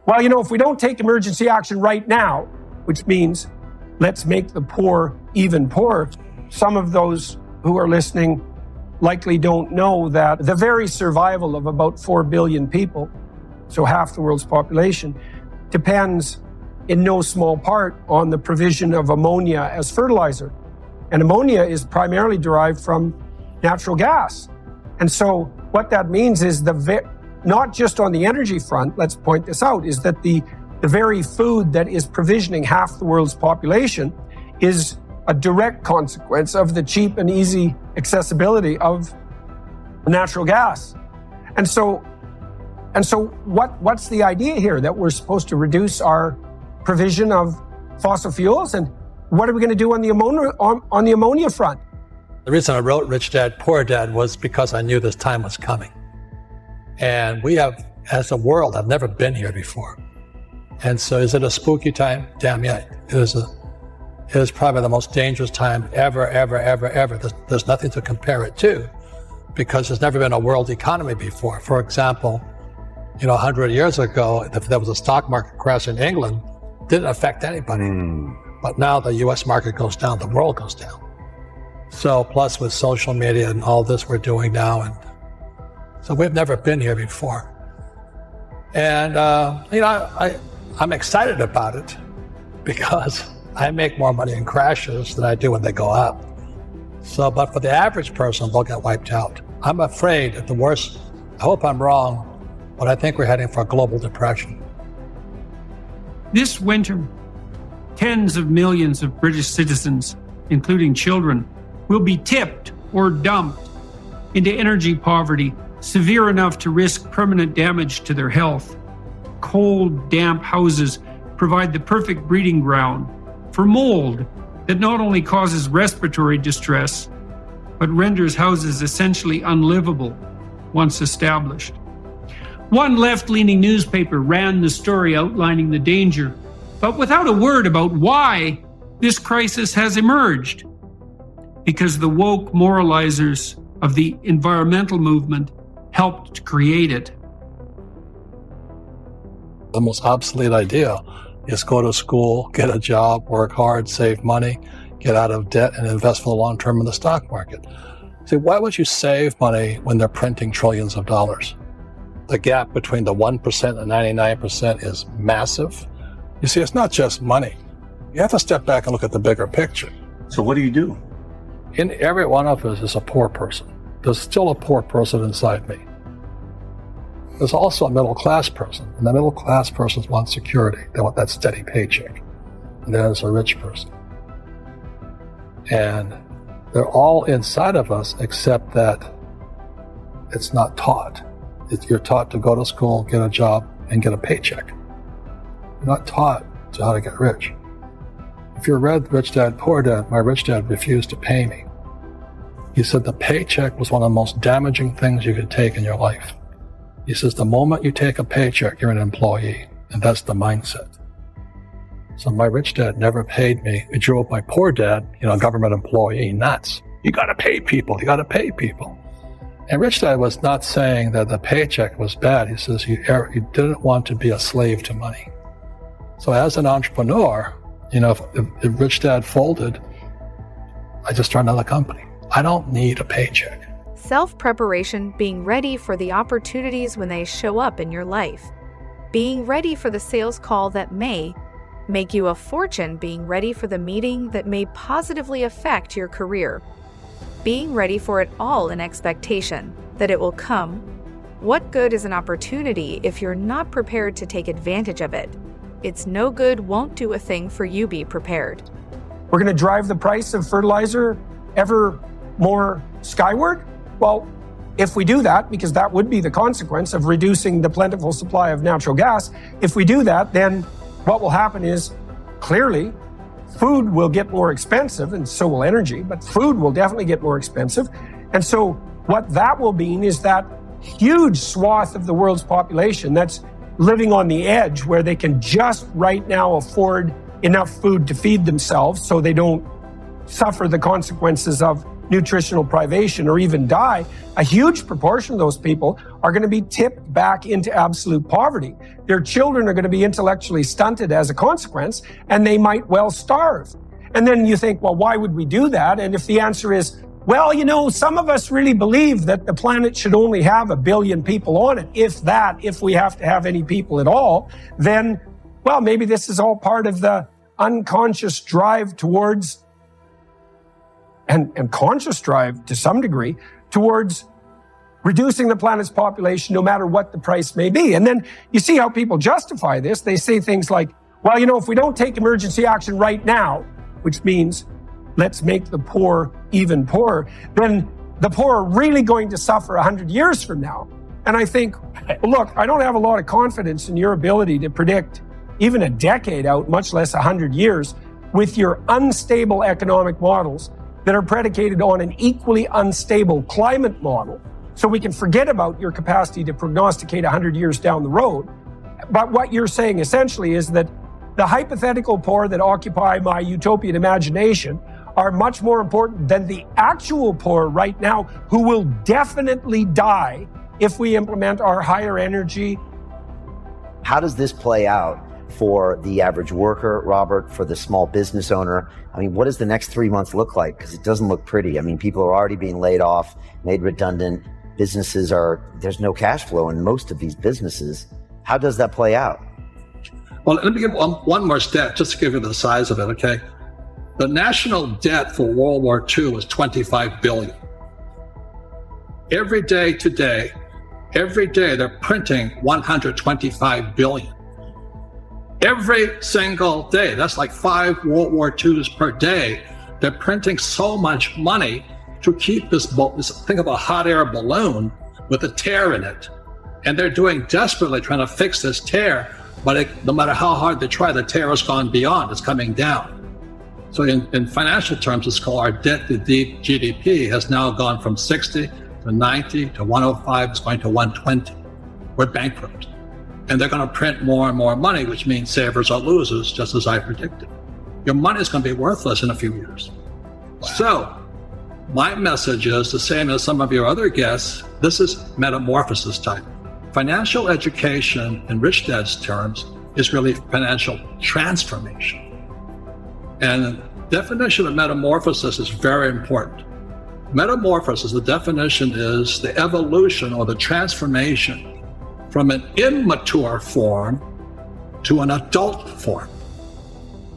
Well, if we don't take emergency action right now, which means let's make the poor even poorer, some of those who are listening likely don't know that the very survival of about 4 billion people, so half the world's population, depends in no small part on the provision of ammonia as fertilizer. And ammonia is primarily derived from natural gas. And so what that means is not just on the energy front, let's point this out, is that the very food that is provisioning half the world's population is a direct consequence of the cheap and easy accessibility of natural gas. And so what's the idea here? That we're supposed to reduce our provision of fossil fuels? And what are we going to do on the ammonia front? The reason I wrote Rich Dad, Poor Dad was because I knew this time was coming. And we have, as a world, have never been here before. And so is it a spooky time? Damn yeah. It is probably the most dangerous time ever. There's nothing to compare it to because there's never been a world economy before. For example, 100 years ago, if there was a stock market crash in England, it didn't affect anybody. But now the US market goes down, the world goes down. So plus with social media and all this we're doing now, and so we've never been here before. And, I'm excited about it because I make more money in crashes than I do when they go up. So, but for the average person, they'll get wiped out. I'm afraid at the worst, I hope I'm wrong, but I think we're heading for a global depression. This winter, tens of millions of British citizens, including children, will be tipped or dumped into energy poverty severe enough to risk permanent damage to their health. Cold, damp houses provide the perfect breeding ground for mold that not only causes respiratory distress, but renders houses essentially unlivable once established. One left-leaning newspaper ran the story outlining the danger, but without a word about why this crisis has emerged. Because the woke moralizers of the environmental movement helped to create it. The most obsolete idea is go to school, get a job, work hard, save money, get out of debt, and invest for the long term in the stock market. See, why would you save money when they're printing trillions of dollars? The gap between the 1% and 99% is massive. You see, it's not just money. You have to step back and look at the bigger picture. So what do you do? In every one of us is a poor person. There's still a poor person inside me. There's also a middle-class person, and the middle-class persons want security. They want that steady paycheck. And there's a rich person. And they're all inside of us, except that it's not taught. You're taught to go to school, get a job, and get a paycheck. You're not taught to how to get rich. If you read Rich Dad, Poor Dad, my rich dad refused to pay me. He said the paycheck was one of the most damaging things you could take in your life. He says the moment you take a paycheck, you're an employee, and that's the mindset. So my rich dad never paid me. It drove my poor dad, government employee, nuts. You gotta pay people, And rich dad was not saying that the paycheck was bad. He says you didn't want to be a slave to money. So as an entrepreneur, if rich dad folded, I just started another company. I don't need a paycheck. Self-preparation, being ready for the opportunities when they show up in your life. Being ready for the sales call that may make you a fortune, being ready for the meeting that may positively affect your career. Being ready for it all in expectation that it will come. What good is an opportunity if you're not prepared to take advantage of it? It's no good, won't do a thing for you be prepared. We're going to drive the price of fertilizer ever more skyward? Well, if we do that, because that would be the consequence of reducing the plentiful supply of natural gas, if we do that, then what will happen is, clearly, food will get more expensive, and so will energy, but food will definitely get more expensive. And so what that will mean is that huge swath of the world's population that's living on the edge, where they can just right now afford enough food to feed themselves so they don't suffer the consequences of nutritional privation or even die, a huge proportion of those people are going to be tipped back into absolute poverty. Their children are going to be intellectually stunted as a consequence, and they might well starve. And then you think, well, why would we do that? And if the answer is, well, you know, some of us really believe that the planet should only have 1 billion people on it, if we have to have any people at all, then, well, maybe this is all part of the unconscious drive towards, and conscious drive to some degree, towards reducing the planet's population no matter what the price may be. And then you see how people justify this. They say things like, well, you know, if we don't take emergency action right now, which means let's make the poor even poorer, then the poor are really going to suffer 100 years from now. And I think, look, I don't have a lot of confidence in your ability to predict even a decade out, much less 100 years, with your unstable economic models that are predicated on an equally unstable climate model. So we can forget about your capacity to prognosticate 100 years down the road. But what you're saying essentially is that the hypothetical poor that occupy my utopian imagination are much more important than the actual poor right now, who will definitely die if we implement our higher energy. How does this play out for the average worker, Robert, for the small business owner? I mean, what does the next 3 months look like? Because it doesn't look pretty. I mean, people are already being laid off, made redundant. There's no cash flow in most of these businesses. How does that play out? Well, let me give one more stat, just to give you the size of it, okay? The national debt for World War II was $25 billion. Every day today, they're printing $125 billion. Every single day, that's like 5 World War IIs per day. They're printing so much money to keep this think of a hot air balloon with a tear in it. And they're doing desperately trying to fix this tear, but no matter how hard they try, the tear has gone beyond, it's coming down. So in financial terms, it's called our debt to GDP has now gone from 60 to 90 to 105, it's going to 120. We're bankrupt. And they're going to print more and more money, which means savers are losers, just as I predicted. Your money is going to be worthless in a few years. Wow. So my message is the same as some of your other guests. This is metamorphosis time. Financial education, in Rich Dad's terms, is really financial transformation. And the definition of metamorphosis is very important. Metamorphosis, the definition is the evolution or the transformation from an immature form to an adult form.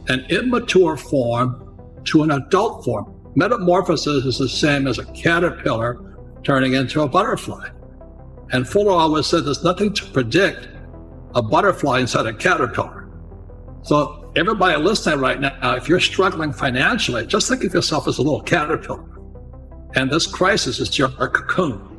An immature form to an adult form. Metamorphosis is the same as a caterpillar turning into a butterfly. And Fuller always said there's nothing to predict a butterfly inside a caterpillar. So everybody listening right now, if you're struggling financially, just think of yourself as a little caterpillar. And this crisis is your cocoon.